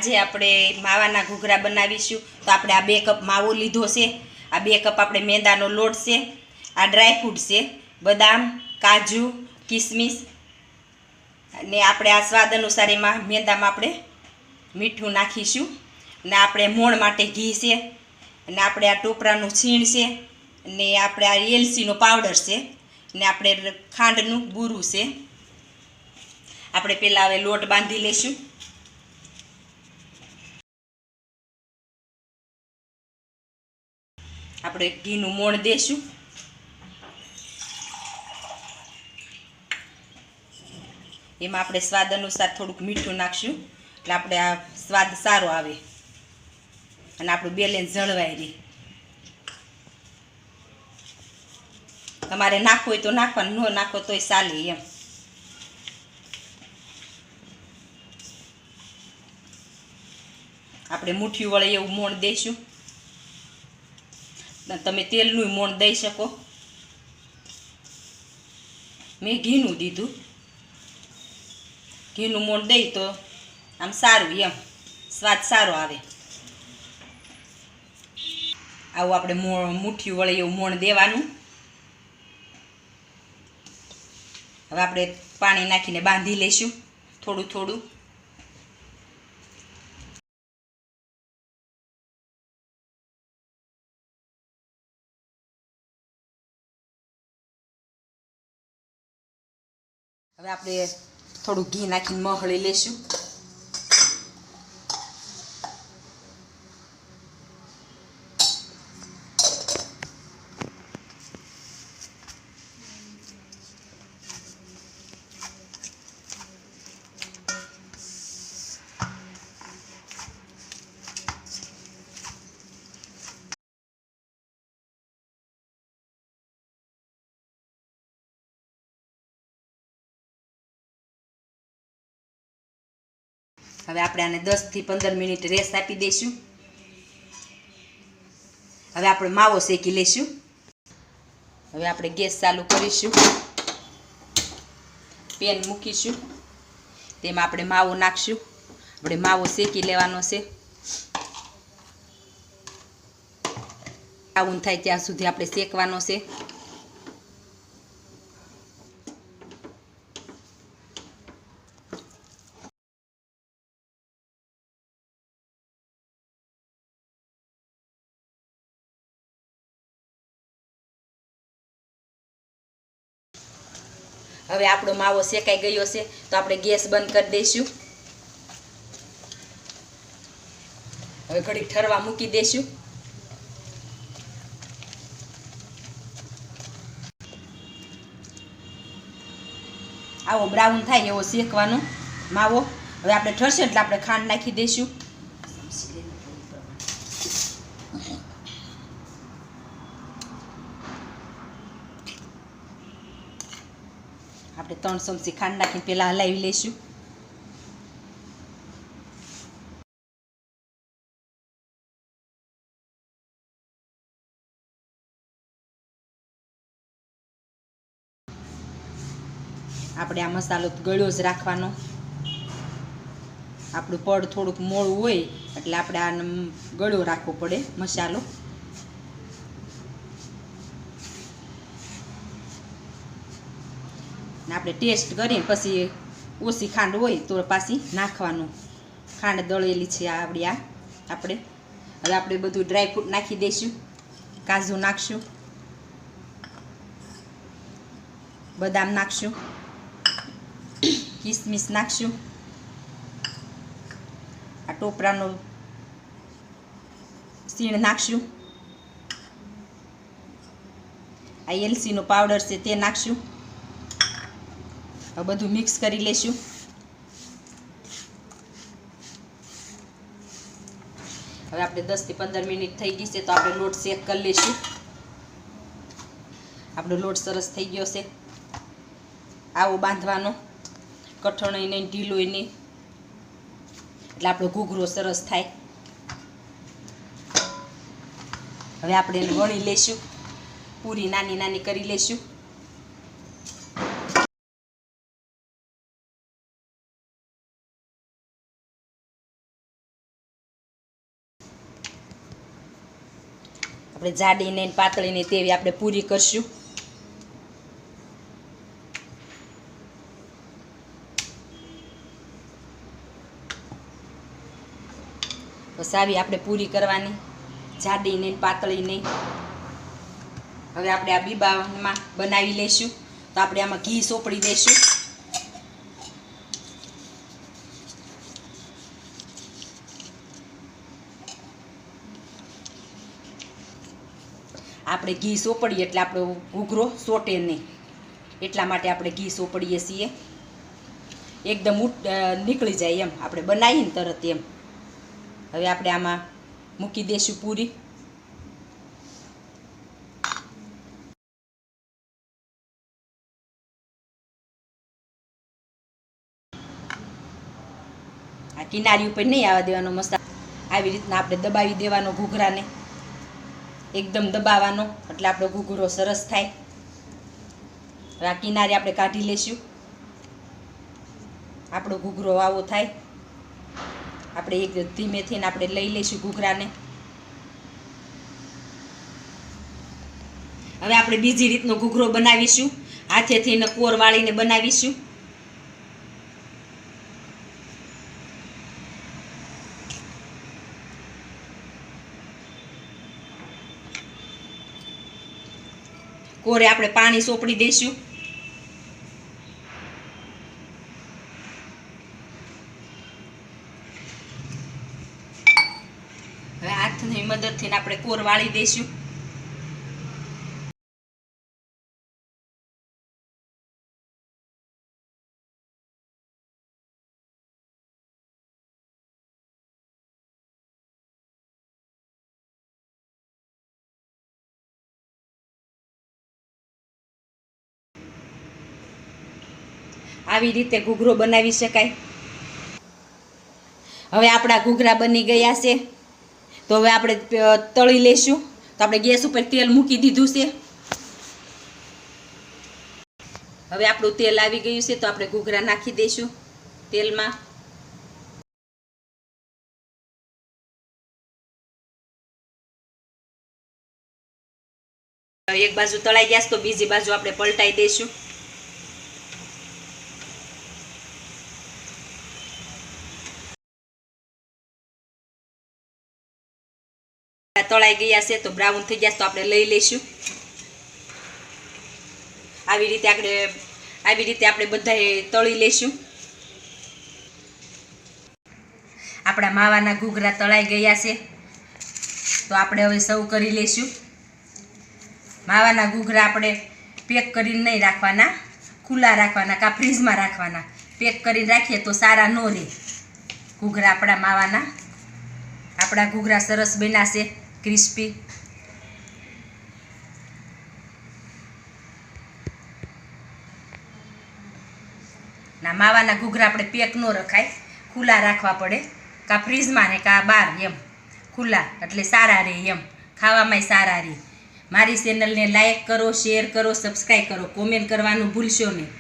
આજે આપણે માવાના ઘૂઘરા બનાવીશું। તો આપણે આ 2 કપ માવો લીધો છે, આ 2 કપ આપણે મેંદાનો લોટ છે, આ ડ્રાયફ્રૂટ છે, બદામ, કાજુ, કિસમિસ, અને આપણે આ સ્વાદ અનુસાર એમાં મેંદામાં આપણે મીઠું નાખીશું, અને આપણે મોણ માટે ઘી છે, અને આપણે આ ટોપરાનું છીણ છે, અને આપણે આ એલચીનો પાવડર છે, અને આપણે ખાંડનું બુરું છે। આપણે પહેલાં હવે લોટ બાંધી લઈશું। આપણે ઘીનું મોણ દઈશું, એમાં આપણે સ્વાદ અનુસાર થોડુંક મીઠું નાખશું, એટલે આપણે આ સ્વાદ સારો આવે અને આપણું બેલેન્સ જળવાઈ રહે। તમારે નાખવું હોય તો નાખવાનું, ન નાખો તોય ચાલે એમ। આપણે મુઠ્ઠી વળે એવું મોણ દઈશું, તમે તેલનું મોણ દઈ શકો। મેં ઘીનું દીધું, ઘીનું મોણ દઈ તો આમ સારું એમ સ્વાદ સારો આવે। આવું આપણે મુઠ્ઠી વળે એવું મોણ દેવાનું। હવે આપણે પાણી નાખીને બાંધી લઈશું થોડું થોડું। હવે આપણે થોડું ઘી નાખીને મહળી લઈશું। હવે આપણે આને 10 થી 15 મિનિટ રેસ્ટ આપી દઈશું। હવે આપણે માવો શેકી લઈશું। હવે આપણે ગેસ ચાલુ કરીશું, પેન મૂકીશું, તેમાં આપણે માવો નાખશું। આપણે માવો શેકી લેવાનો છે, આવું થાય ત્યાં સુધી આપણે શેકવાનો છે। હવે આપણો માવો શેકાઈ ગયો છે, તો આપણે ગેસ બંધ કરી દઈશું। હવે ઘડીક ઠરવા મૂકી દઈશું। આવો બ્રાઉન થાય એવો શેકવાનો માવો। હવે આપણે ઠરશે એટલે આપણે ખાંડ નાખી દઈશું। આપણે 3 ચમચી ખાંડ નાખીને પહેલાં હલાવી લઈશું। આપણે આ મસાલો ગળ્યો જ રાખવાનો। આપણું પડ થોડુંક મોળું હોય એટલે આપણે આ ગળ્યો રાખવો પડે મસાલો। આપણે ટેસ્ટ કરીને પછી ઓછી ખાંડ હોય તો પાછી નાખવાનું। ખાંડ દળેલી છે આપણી આ આપણે। હવે આપણે બધું ડ્રાયફ્રૂટ નાખી દઈશું, કાજુ નાખશું, બદામ નાખશું, કિસમિસ નાખશું, આ ટોપરાનો છીણ નાખશું, આ એલચીનો પાવડર છે તે નાખશું। હવે બધું મિક્સ કરી લઈશું। હવે આપણે 10 થી 15 મિનિટ થઈ ગઈ છે, તો આપણે લોટ શેક કરી લઈશું। આપણો લોટ સરસ થઈ ગયો છે, આવો બાંધવાનો, કઠણ નહીં ઢીલો નહીં, એટલે આપણો ઘૂઘરો સરસ થાય। હવે આપણે એને વણી લઈશું, પૂરી નાની નાની કરી લઈશું। આપણે જાડીને પાતળીને તેવી આપણે પૂરી કરશું. બસ આવી આપણે પૂરી કરવાની, જાડીને પાતળીને. હવે આપણે આ બીબામાં બનાવી લઈશું. તો આપણે આમાં ઘી સોપડી દઈશું. આપણે ઘી સોપડીએ એટલે આપણો ઘૂઘરો સોટે નહીં, એટલા માટે આપણે ઘી સોપડીએ છીએ. એકદમ નીકળી જાય એમ આપણે બનાવીએ ને તરત એમ. હવે આપણે આમાં મૂકી દઈશું પૂરી. આ કિનારી ઉપર નહીં આવવા દેવાનો મસાલો, આવી રીતના આપણે દબાવી દેવાનો ઘૂઘરાને, એકદમ દબાવવાનો એટલે આપણો ઘૂઘરો સરસ થાય. હવે આ કિનારી આપણે કાઢી લઈશું. આપણો ઘૂઘરો આવો થાય. આપણે એક ધીમેથી આપણે લઈ લઈશું ઘૂઘરાને. હવે આપણે બીજી રીતનો ઘૂઘરો બનાવીશું, હાથેથી કોર વાળીને બનાવીશું. કોરે આપણે પાણી સોપડી દઈશું. હવે હાથની મદદથી આપણે કોર વાળી દઈશું. આવી રીતે ઘૂઘરો બનાવી શકાય. હવે આપણા ઘૂઘરા બની ગયા છે. તો હવે આપણે તળી લઈશું. તો આપણે ગેસ ઉપર તેલ મૂકી દીધું છે. હવે આપણું તેલ આવી ગયું છે તો આપણે ઘૂઘરા નાખી દઈશું તેલમાં. એક બાજુ તળાઈ ગયા તો બીજી બાજુ આપણે પલટાઈ દઈશું. તળાઈ ગયા છે તો બ્રાઉન થઈ ગયા તો આપણે લઈ લઈશું. આવી રીતે આપણે બધા તળી લઈશું. આપણા માવાના ઘૂઘરા તળાઈ ગયા છે તો આપણે હવે સર્વ કરી લઈશું. માવાના ઘૂઘરા આપણે પેક કરીને નહીં રાખવાના, ખુલ્લા રાખવાના કાં ફ્રીજમાં રાખવાના. પેક કરીને રાખીએ તો સારા ન રહે ઘૂઘરા આપણા માવાના. આપણા ઘૂઘરા સરસ બન્યા છે, ક્રિસ્પી. ના, માવાના ઘૂઘરા આપણે પેક ન રખાય, ખુલ્લા રાખવા પડે, કાં ફ્રીજમાં ને કાં બહાર એમ ખુલ્લા, એટલે સારા રહે એમ, ખાવામાંય સારા રહે. મારી ચેનલને લાઈક કરો, શેર કરો, સબસ્ક્રાઈબ કરો, કોમેન્ટ કરવાનું ભૂલશો નહીં.